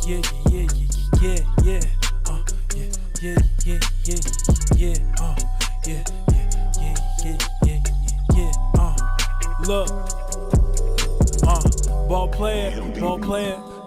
yeah, yeah, yeah, yeah, yeah, yeah, yeah, yeah, yeah, yeah, yeah, yeah, yeah, yeah, look, ball player,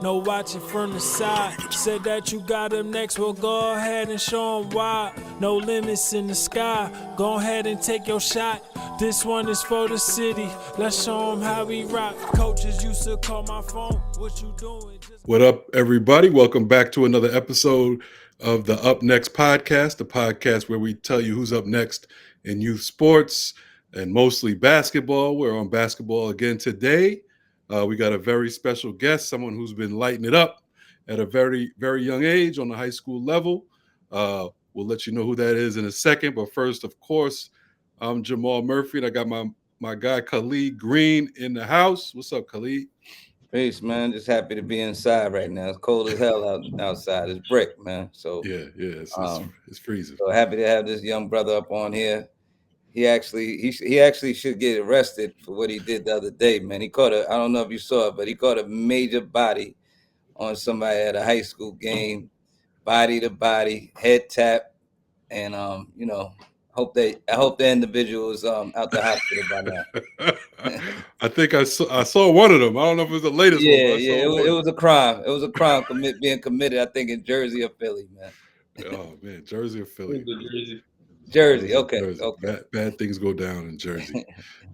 no watching from the side. Said that you got him next, well go ahead and show him why. No limits in the sky, go ahead and take your shot. This one is for the city, let's show him how we rock. Coaches used to call my phone, what you doing? What up, everybody? Welcome back to another episode of the Up Next podcast, the podcast where we tell you who's up next in youth sports and mostly basketball. We're on basketball again today. We got a very special guest, someone who's been lighting it up at a very, very young age on the high school level. We'll let you know who that is in a second. But first, of course, I'm Jamal Murphy, and I got my guy Khalid Green in the house. What's up, Khalid? Peace, man. Just happy to be inside right now. It's cold as hell outside. It's brick, man. So, Yeah, um, it's freezing. so happy to have this young brother up on here. He actually should get arrested for what he did the other day, man. He caught I don't know if you saw it, but he caught a major body on somebody at a high school game, body to body, head tap, and I hope the individual is out the hospital by now. I think I saw one of them. I don't know if it was the latest one, but Yeah, I yeah, saw it one. was a crime. It was a crime being committed, I think, in Jersey or Philly, man. Oh man, Jersey or Philly? Jersey. Jersey, okay. Bad things go down in Jersey.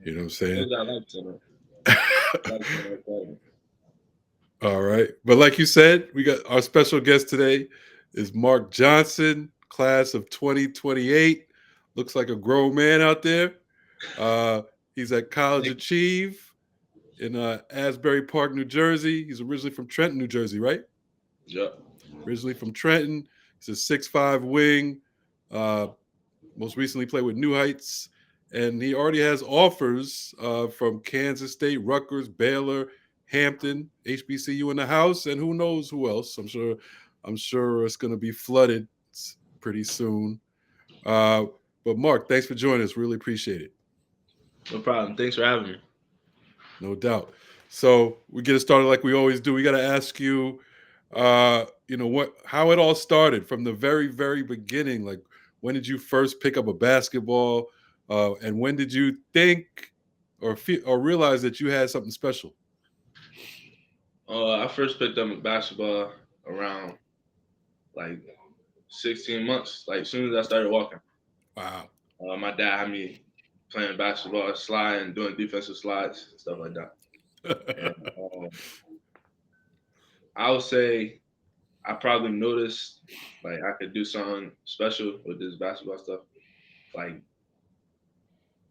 You know what I'm saying? All right, but like you said, we got our special guest today is Marque Johnson, class of 2028. Looks like a grown man out there. He's at College Achieve in Asbury Park, New Jersey. He's originally from Trenton, New Jersey, right? Yeah. Originally from Trenton. He's a 6'5" wing. Most recently played with New Heights. And he already has offers from Kansas State, Rutgers, Baylor, Hampton, HBCU in the house, and who knows who else. I'm sure it's going to be flooded pretty soon. But Marque, thanks for joining us. Really appreciate it. No problem. Thanks for having me. No doubt. So we get it started like we always do. We got to ask you, how it all started from the very, very beginning. Like, when did you first pick up a basketball, and when did you think or realize that you had something special? I first picked up basketball around like 16 months. Like as soon as I started walking. Wow. My dad had me playing basketball, sliding, doing defensive slides, stuff like that. And I would say I probably noticed like I could do something special with this basketball stuff. Like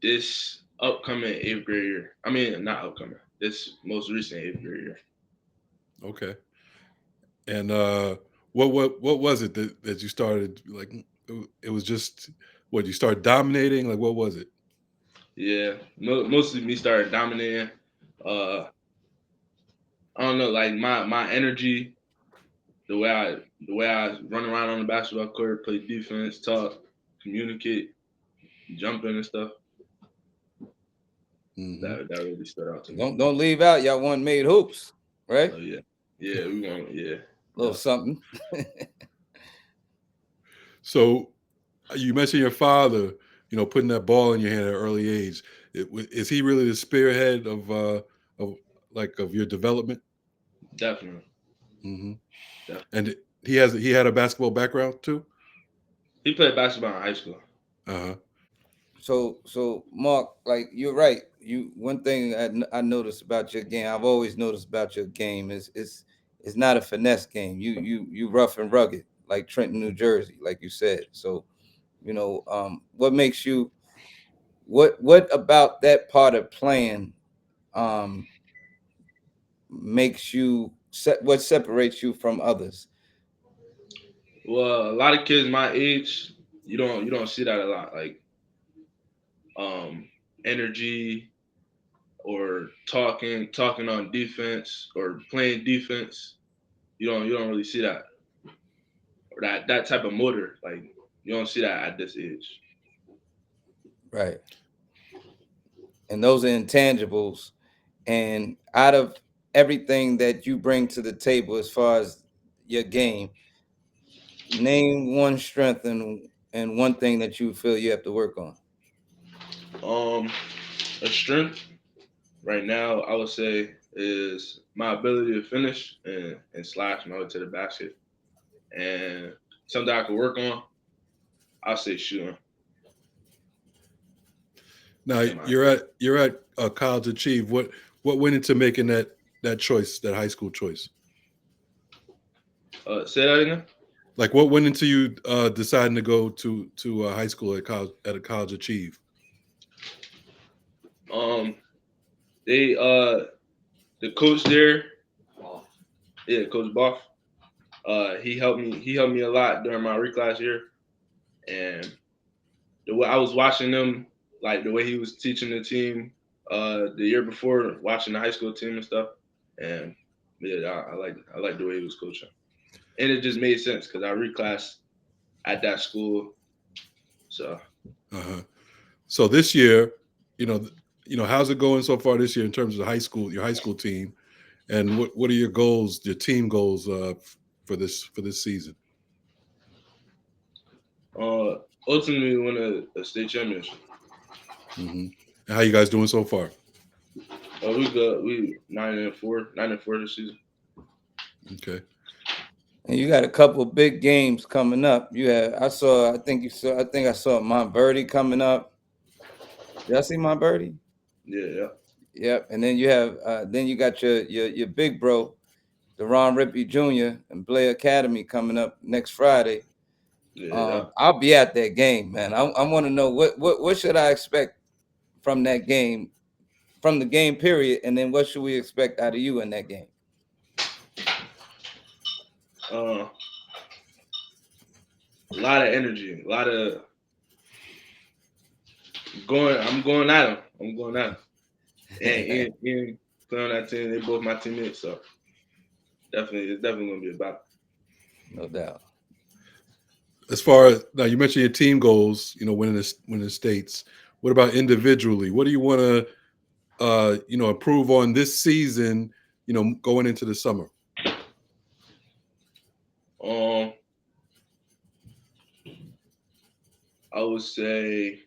this upcoming 8th grade year. I mean, not upcoming. This most recent 8th grade year. Okay. And what was it that you started like? It was just what you started dominating. Like, what was it? Yeah, mostly me started dominating. I don't know, like my energy, the way I run around on the basketball court, play defense, talk, communicate, jumping and stuff. Mm-hmm. That really stood out to me. Don't leave out y'all one made hoops, right? Oh yeah, we want a little something. So you mentioned your father, putting that ball in your hand at an early age. Is he really the spearhead of your development? Definitely. Mm-hmm. Definitely. And he had a basketball background too. He played basketball in high school. Uh-huh. So Marque, like you're right. One thing I noticed about your game, I've always noticed about your game is it's not a finesse game. You rough and rugged like Trenton, New Jersey, like you said. So, what makes you what about that part of playing makes you what separates you from others? Well, a lot of kids my age, you don't see that a lot. Like energy or talking on defense or playing defense. You don't really see that. Or that type of motor. Like you don't see that at this age. Right. And those are intangibles. And out of everything that you bring to the table as far as your game, name one strength and one thing that you feel you have to work on. Um, a strength right now, I would say, is my ability to finish and slash my way to the basket. And something I could work on, I'll say shooting. Now In my you're at College Achieve. What went into making that choice, that high school choice? say that again. Like what went into you deciding to go to high school at a College Achieve? Um, they the coach there, yeah, Coach Buff. He helped me. He helped me a lot during my reclass year, and the way I was watching them, like the way he was teaching the team, the year before, watching the high school team and stuff, and yeah, I like the way he was coaching, and it just made sense because I reclassed at that school, so. Uh-huh. So this year, you know, how's it going so far this year in terms of your high school team, and what are your goals, your team goals for this season? Uh, Ultimately win a state championship. Mm-hmm. And how you guys doing so far? We good. We 9-4 this season. Okay. And you got a couple big games coming up. I think I saw Montverde coming up. Did I see Montverde? Yeah. Yep. And then you got your big bro, Deron Rippey Jr. and Blair Academy coming up next Friday. Yeah. I'll be at that game, man. I want to know what should I expect from that game, from the game period, and then what should we expect out of you in that game? A lot of energy, a lot of going. I'm going at him. And Ian playing on that team. They both my teammates, so it's definitely gonna be about. No doubt. As far as now, you mentioned your team goals, winning the states. What about individually? What do you want to improve on this season, going into the summer? I would say,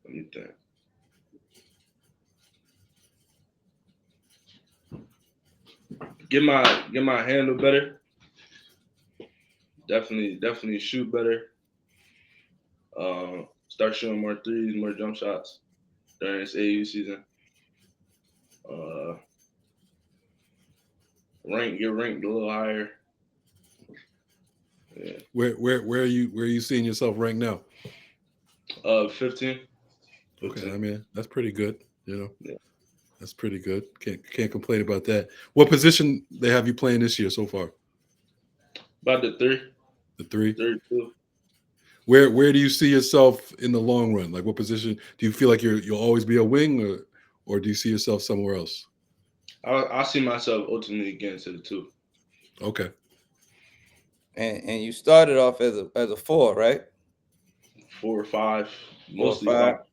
let me think. Get my handle better. Definitely shoot better. Start shooting more threes, more jump shots during this AU season. Get ranked a little higher. Yeah. Where are you seeing yourself ranked now? 15. Okay, I mean that's pretty good. Yeah. That's pretty good. Can't complain about that. What position they have you playing this year so far? About the 3. The 3. 32. Where do you see yourself in the long run? Like what position do you feel like you'll always be a wing, or do you see yourself somewhere else? I see myself ultimately getting to the 2. Okay. And you started off as a 4, right? 4 or 5, 4 or mostly 5. 5.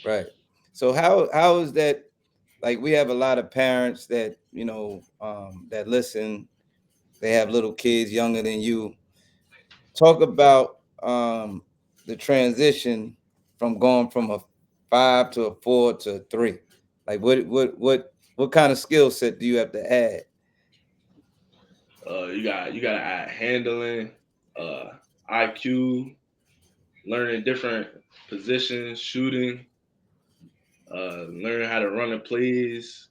Right. So how is that? Like we have a lot of parents that that listen. They have little kids younger than you. Talk about the transition from going from a 5 to a 4 to a 3. Like what kind of skill set do you have to add? You gotta add handling, IQ, learning different positions, shooting, learning how to run the plays,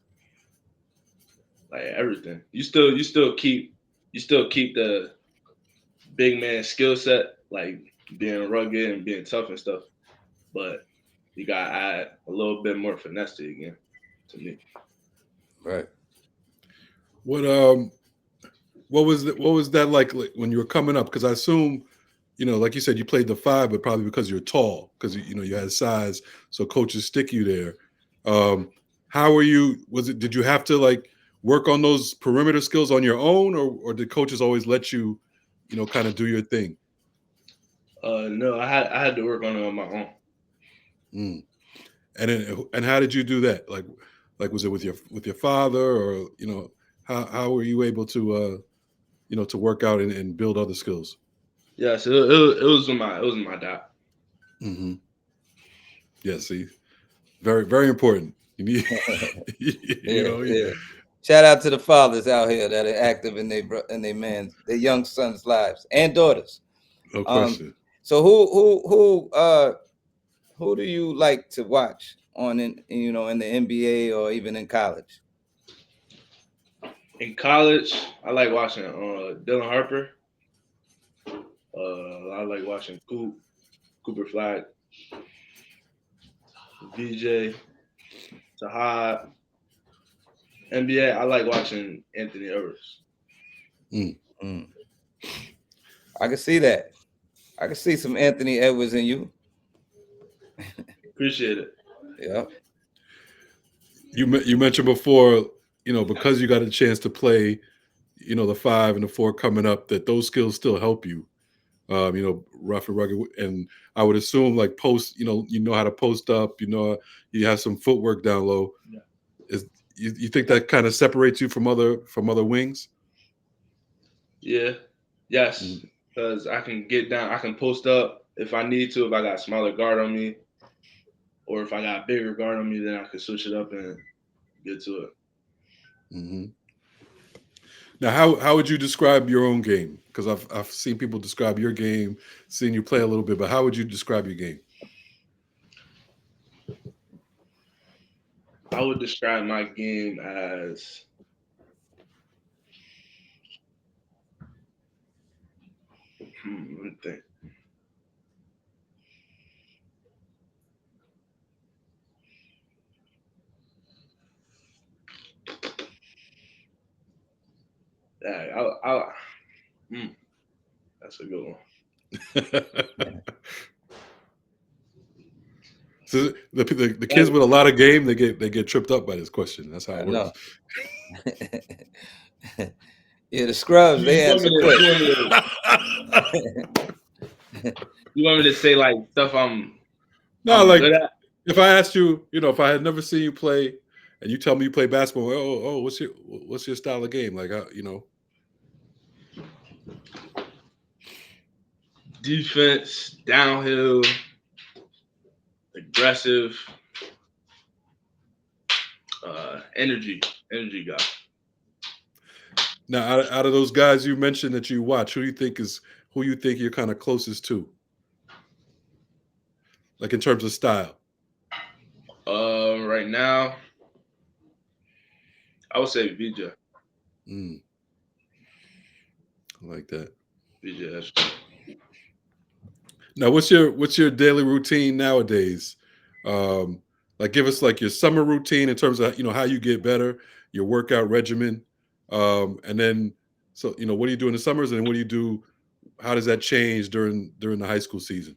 like everything. You still keep the big man skill set, like being rugged and being tough and stuff, but you gotta add a little bit more finesse to it again, to me. Right. What was that like when you were coming up? Because I assume, like you said, you played the 5, but probably because you're tall, because you had size, so coaches stick you there. How were you? Did you have to like work on those perimeter skills on your own, or did coaches always let you, kind of do your thing? No, I had to work on it on my own. Mm. And how did you do that? Like was it with your father, or how were you able to to work out and build other skills? Yeah, so it was in my diet. Hmm. Yeah, see, very very important. You need, Yeah, you yeah. Shout out to the fathers out here that are active in their young sons' lives and daughters. no Um, question. so who do you like to watch on in the NBA or even in college? In college, I like watching Dylan Harper. I like watching Cooper Flag, VJ, Tahad. NBA, I like watching Anthony Edwards. Mm. Mm, I can see that. I can see some Anthony Edwards in you. Appreciate it. Yeah. You mentioned before, because you got a chance to play, the five and the four coming up, that those skills still help you. Rough and rugged, and I would assume like post, you know how to post up, you have some footwork down low. Yeah. Is you think that kind of separates you from other wings? Yeah. Yes. Mm-hmm. Because I can get down, I can post up if I need to, if I got a smaller guard on me, or if I got a bigger guard on me, then I can switch it up and get to it. Mm-hmm. Now, how would you describe your own game? Because I've seen people describe your game, seen you play a little bit, but how would you describe your game? I would describe my game as let me think. Yeah, mm, that's a good one. So the kids Hey, with a lot of game, they get tripped up by this question. That's how I it works. know. Yeah, the scrubs, You they want me answer to? quick. You want me to? You want me to say like stuff No, I'm like good at? if I asked you, if I had never seen you play, and you tell me you play basketball, what's your style of game? Like, Defense, downhill, aggressive, energy guy. now out of those guys you mentioned that you watch, who you think you're kind of closest to, like in terms of style? Right now, I would say VJ. Mm, I like that. VJ. Now, what's your daily routine nowadays? Um, like, give us like your summer routine in terms of how you get better, your workout regimen, and then what do you do in the summers, and then what do you do? How does that change during the high school season?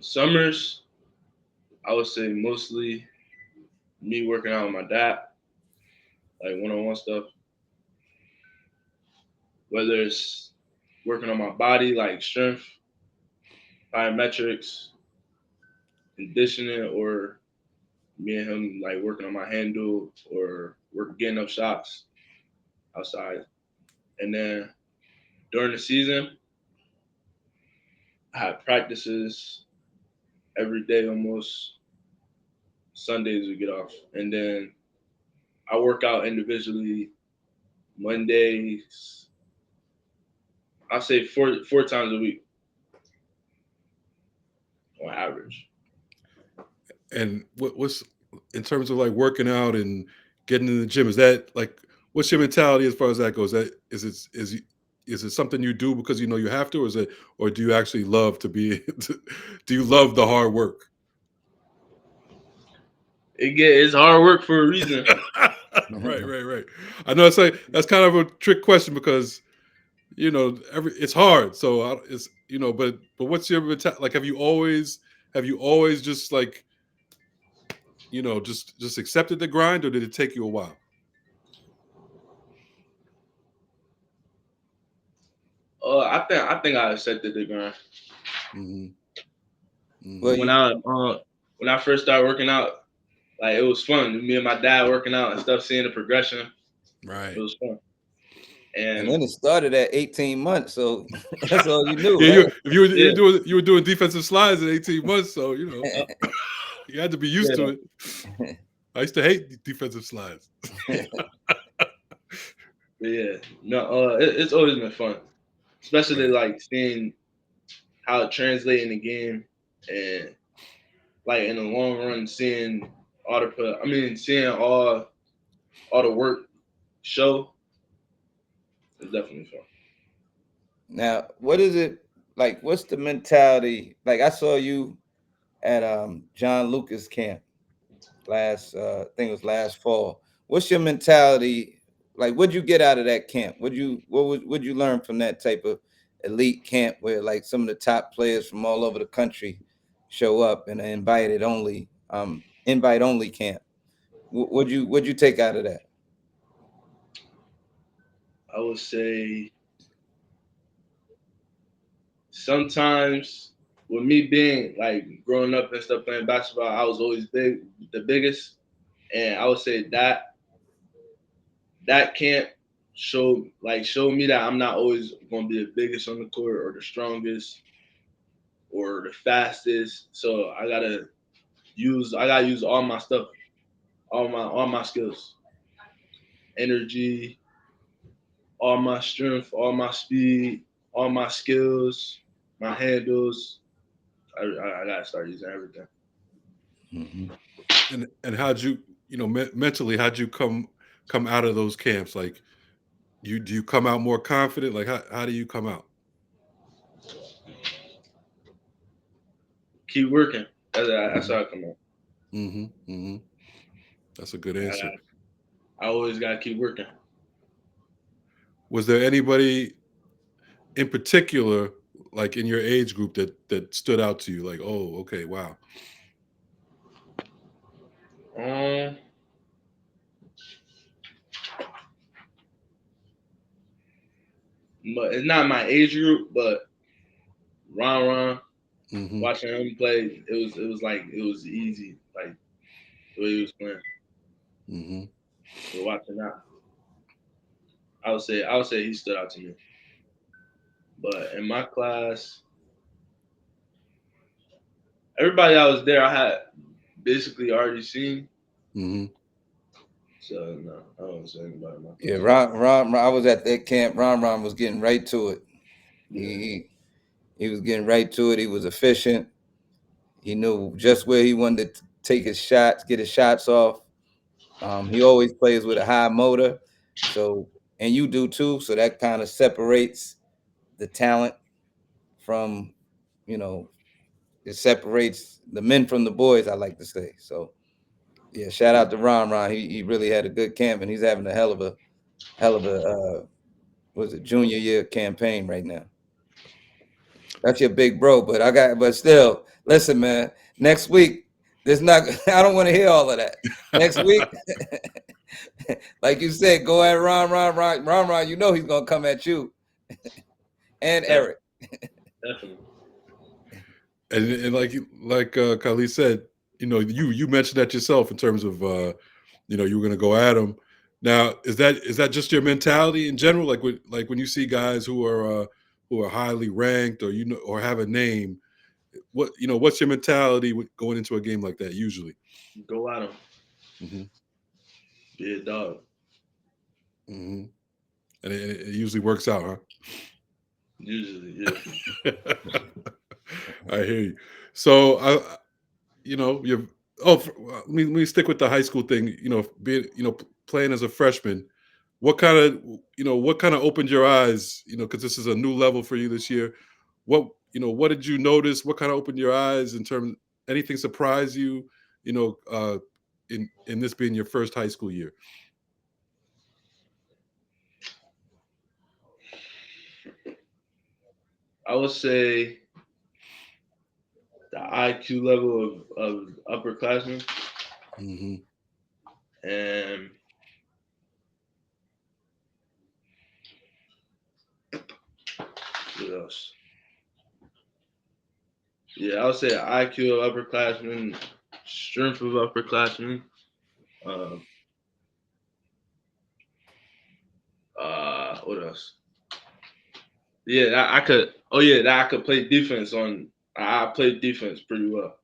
Summers, I would say mostly me working out with my dad, like one-on-one stuff. Whether it's working on my body, like strength, biometrics, conditioning, or me and him like working on my handle or work getting up shots outside. And then during the season, I have practices every day almost. Sundays we get off. And then I work out individually Mondays. I say four times a week on average. And what's in terms of like working out and getting in the gym? Is that like what's your mentality as far as that goes? That is it something you do because you have to, or do you actually love to be? Do you love the hard work? It's hard work for a reason. Right, right, right. I know it's like that's kind of a trick question because it's hard. So but what's your like? Have you always just like just accepted the grind, or did it take you a while? I think I accepted the grind. Hmm. Well, Hmm. When you I uh when I first started working out, like it was fun. Me and my dad working out and stuff, seeing the progression. It Right. was fun. And And then it started at 18 months, so that's all you knew, Yeah, right? yeah, you were doing defensive slides in 18 months, so you had to be used to yeah, it. I used to hate defensive slides. but yeah. No, it's always been fun, especially Right. like seeing how it translates in the game, and like in the long run, seeing seeing all the work show is definitely fun. Now, what is it like? What's the mentality? Like I saw you at John Lucas camp last I think it was last fall. What's your mentality? Like what'd you get out of that camp? Would you learn from that type of elite camp where like some of the top players from all over the country show up in an invite only camp? What'd you take out of that? I would say sometimes with me being like growing up and stuff playing basketball, I was always the biggest, and I would say that camp showed me that I'm not always going to be the biggest on the court or the strongest or the fastest. So I gotta use all my stuff, all my skills, energy, all my strength, all my speed, all my skills, my handles. I gotta start using everything. Mhm. And how'd you, mentally, how'd you come out of those camps? Like, do you come out more confident? Like, how do you come out? Keep working. That's how I come up. Mm-hmm. Mm-hmm. That's a good I, answer. I always gotta keep working. Was there anybody in particular, like in your age group, that stood out to you? Like, oh, okay, wow. Um, but it's not my age group, but Ron, Mm-hmm. watching him play, it was easy, like the way he was playing. Mm-hmm. But watching that, I would say he stood out to me. But in my class, everybody that was there, I had basically already seen. Mm-hmm. So no, I don't say anybody in my Yeah, class. I was at that camp. Ron was getting right to it. Yeah, He was getting right to it. He was efficient. He knew just where he wanted to take his shots, get his shots off. He always plays with a high motor. So, and you do too. So that kind of separates the talent from, you know, it separates the men from the boys, I like to say. So, yeah, shout out to Ron. He really had a good camp and he's having a hell of a, was it junior year campaign right now. That's your big bro, but still, listen, man. Next week, there's not. I don't want to hear all of that. Next week, like you said, go at Ron. You know he's gonna come at you and definitely, Eric. definitely. And like Khalid said, you mentioned that yourself in terms of you were going to go at him. Now, is that just your mentality in general? Like when you see guys who are highly ranked or or have a name, what's your mentality going into a game like that usually? Go at him, Mm-hmm. be a dog. Mm-hmm. And it usually works out, Usually, yeah. huh? I hear you. So you're let me stick with the high school thing. Being playing as a freshman, what kind of opened your eyes, because this is a new level for you this year. What did you notice? What kind of opened your eyes in terms, anything surprise you, you know uh in this being your first high school year? I would say the IQ level of upperclassmen, Mm-hmm. and what else? Yeah, I would say IQ of upperclassmen, strength of upperclassmen, Um, what else? Yeah, I could. Oh yeah, that I could play defense on. I played defense pretty well.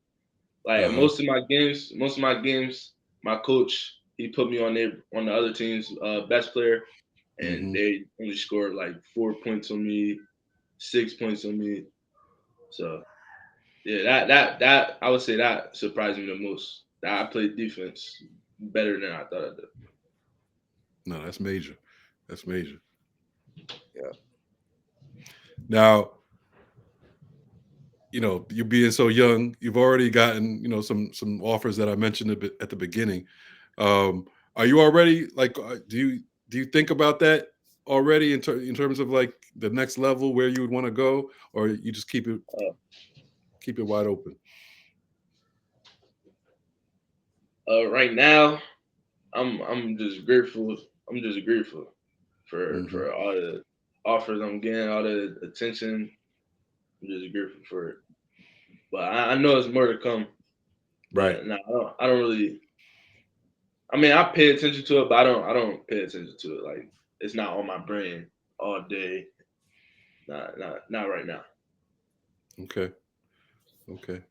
Like Uh-huh. most of my games, my coach he put me on the other team's best player, and Mm-hmm. they only scored like 4 points on me, 6 points on me. So yeah, that I would say that surprised me the most. That I played defense better than I thought I did. No, that's major. That's major. Yeah. Now, you being so young, you've already gotten, some offers that I mentioned at the beginning. Are you already like, do you think about that already in terms of like the next level where you would want to go, or you just Uh, keep it wide open? right now, I'm just grateful. I'm just grateful Hmm. for all the offers I'm getting, all the attention. I'm just grateful for it. But I know there's more to come. Right. But no, I don't really. I mean, I pay attention to it, but I don't pay attention to it. Like it's not on my brain all day. Not right now. Okay. Okay.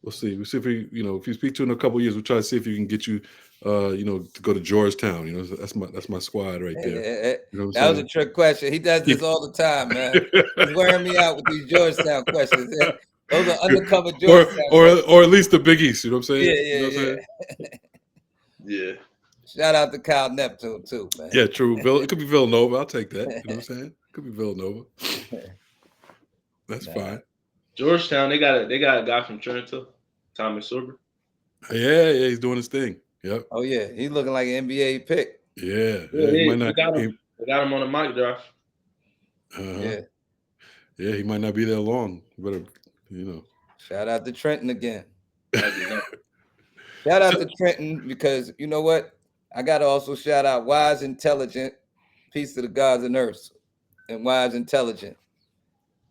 We'll see. We'll see if if you speak to in a couple of years, we'll try to see if you can get you, to go to Georgetown. That's my squad right Eh, there. eh, eh. You know what That was a I'm trick question. He does this all the time, man. He's wearing me out with these Georgetown questions. Those are saying? undercover or Georgetown or questions. or at least the Big East. You know what I'm Yeah, saying? You know yeah, what I'm saying? yeah. Yeah. Shout out to Kyle Neptune too, man. Yeah, true. It could be Villanova. I'll take that. You know what I'm saying? Could be Villanova. That's Nah. fine. Georgetown, they got a guy from Trenton, Thomas Sorber. Yeah, yeah, he's doing his thing. Yep. Oh yeah, he's looking like an NBA pick. Yeah, Yeah, yeah. He might they not. got him. They got him on a mock draft. Uh-huh. Yeah. Yeah, he might not be there long. Better, you know. Shout out to Trenton again. Might be nice. Shout out So, to Trenton because you know what? I gotta also shout out wise, intelligent, peace to the gods and earth, and wise, intelligent.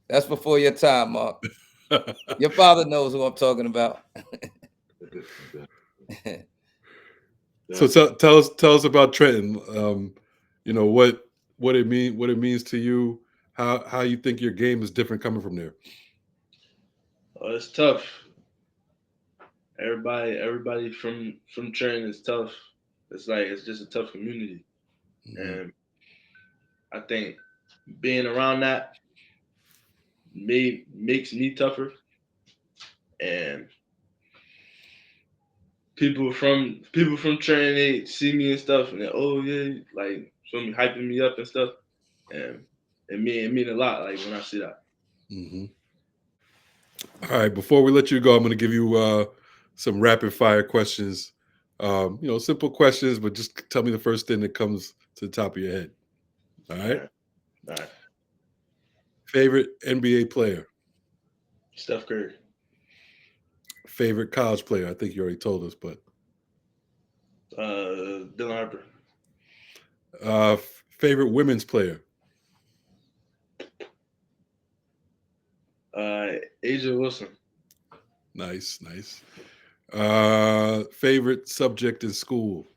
That's before your time, Mark. Your father knows who I'm talking about. so tell us about Trenton. What it means to you. How you think your game is different coming from there. It's tough. Everybody from Trenton is tough. It's like it's just a tough community, Hmm. and I think being around that makes me tougher. And people from Trenton, they see me and stuff, and they oh yeah, like show me hyping me up and stuff, and it mean a lot. Like when I see that. Hmm. All right. Before we let you go, I'm going to give you some rapid fire questions. Simple questions, but just tell me the first thing that comes to the top of your head. All All right. right, all right. Favorite NBA player. Steph Curry, Favorite college player. I think you already told us, but Dylan Harper, favorite women's player. Asia Wilson, Nice, nice. Favorite subject in school.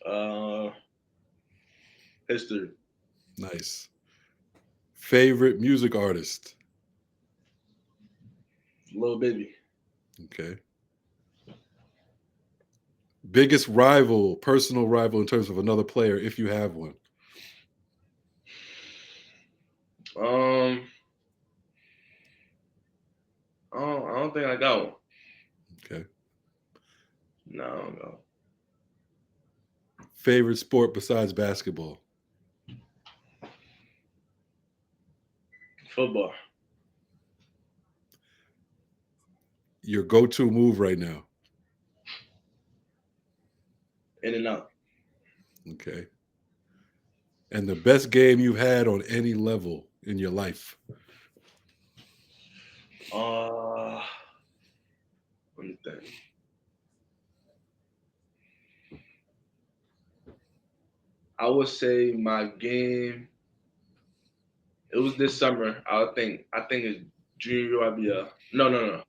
uh, history, Nice. Favorite music artist. Lil Baby, Okay. Biggest rival, personal rival in terms of another player, if you have one. um, I don't think I got one. Okay. No, I don't know. Favorite sport besides basketball. Football, Your go-to move right now. in and out. Okay. And the best game you've had on any level in your life. Uh, let me think. I would say my game. It was this summer. I think it's junior year. I'd be no.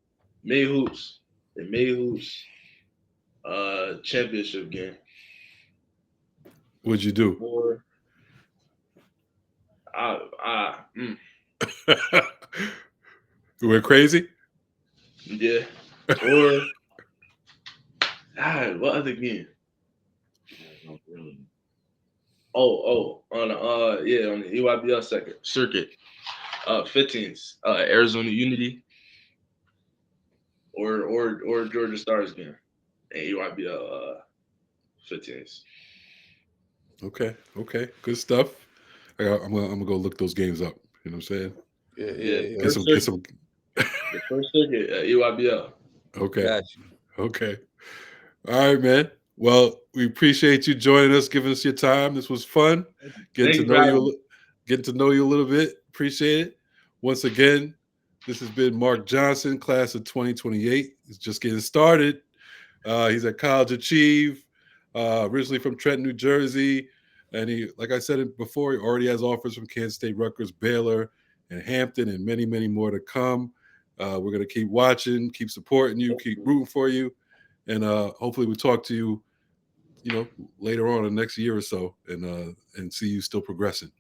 made hoops. They made hoops. Championship game. What'd you do? Or You went crazy? yeah. Or what other game? On the EYBL circuit. 15th. Arizona Unity or Georgia Stars game. And EYBL 15th. Okay, good stuff. I'm gonna go look those games up. You know what I'm saying? Yeah, Yeah. Get some. the first circuit at EYBL. Okay, Got you. okay. All right, man. Well, we appreciate you joining us, giving us your time. This was fun. Thank you for having me. Getting to know you a little bit. Appreciate it. Once again, this has been Marque Johnson, class of 2028. It's just getting started. He's at College Achieve, originally from Trenton, New Jersey. And he, like I said before, he already has offers from Kansas State, Rutgers, Baylor, and Hampton, and many, many more to come. We're going to keep watching, keep supporting you, keep rooting for you. And hopefully we'll talk to you, later on in the next year or so and see you still progressing.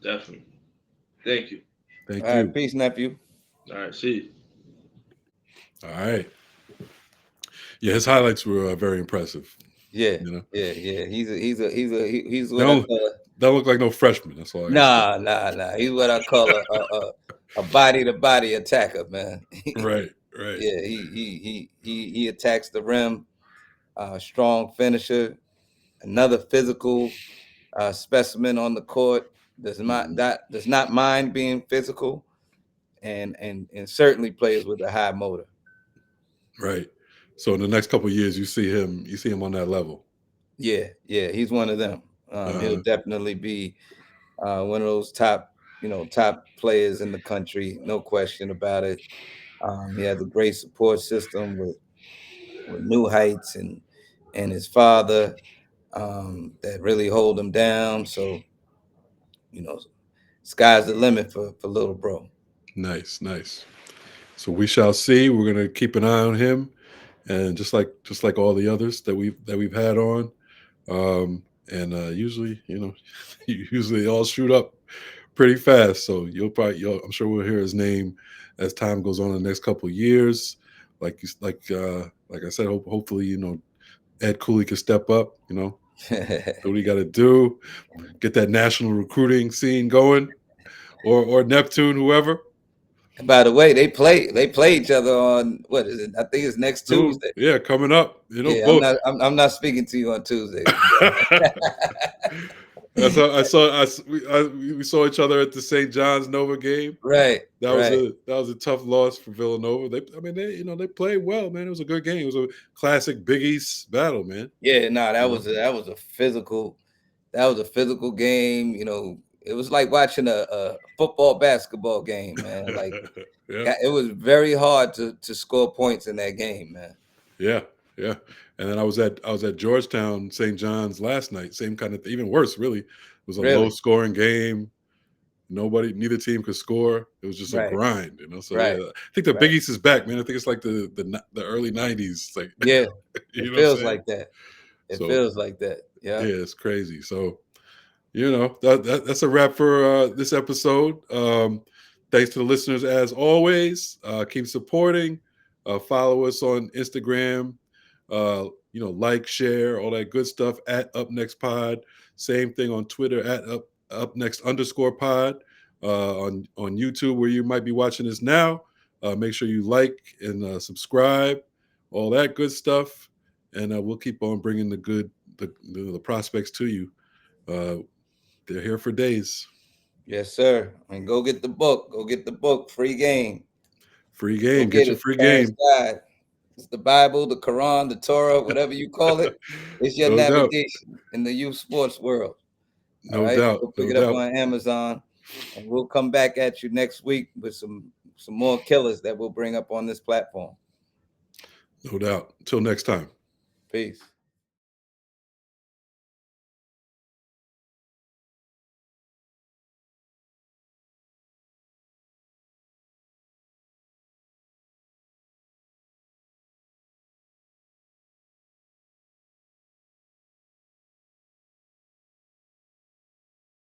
Definitely. Thank you. Thank All you. right, peace, nephew. All right, see you. All right. Yeah, his highlights were very impressive. Yeah, You know? yeah. He's what Don't look like no freshman. That's all I nah. He's what I call a body to body attacker, man. Right. Yeah, he attacks the rim. Strong finisher. Another physical specimen on the court. Does not mind being physical, and certainly plays with a high motor. Right. So in the next couple of years, you see him on that level. Yeah, he's one of them. He'll definitely be one of those top players in the country, no question about it. He has a great support system with New Heights and his father that really hold him down. So, sky's the limit for little bro. Nice. So we shall see. We're gonna keep an eye on him, and just like all the others that we've had on. And usually, usually they all shoot up pretty fast. So I'm sure we'll hear his name as time goes on in the next couple of years. Like I said, hopefully, Ed Cooley can step up. Do what he got to do, get that national recruiting scene going, or Neptune, whoever. By the way, they play each other on what is it? I think it's next Tuesday. Yeah, coming up. Yeah, both. I'm not speaking to you on Tuesday. We saw each other at the St. John's Nova game. Right. That was a tough loss for Villanova. They played well, man. It was a good game. It was a classic Big East battle, man. Yeah, no, that was a physical game. It was like watching a football basketball game, man. Like Yeah. it was very hard to score points in that game, man. Yeah. And then I was at Georgetown St. John's last night. Same kind of even worse, really. It was a low scoring game. Neither team could score. It was just a grind, So yeah, I think the Big East is back, man. I think it's like the early '90s. Like it feels like that. It feels like that. Yeah. Yeah, it's crazy. So that's a wrap for this episode. Thanks to the listeners as always. Keep supporting. Follow us on Instagram. Like, share, all that good stuff at Up Next Pod. Same thing on Twitter at Up Next _pod. On YouTube, where you might be watching this now. Make sure you like and subscribe, all that good stuff, and we'll keep on bringing the prospects to you. They're here for days. Yes, sir. And go get the book. Free game. Get your free game. Guide. It's the Bible, the Quran, the Torah, whatever you call it. It's your navigation in the youth sports world. No doubt. Go pick it up on Amazon, and we'll come back at you next week with some more killers that we'll bring up on this platform. No doubt. Until next time. Peace.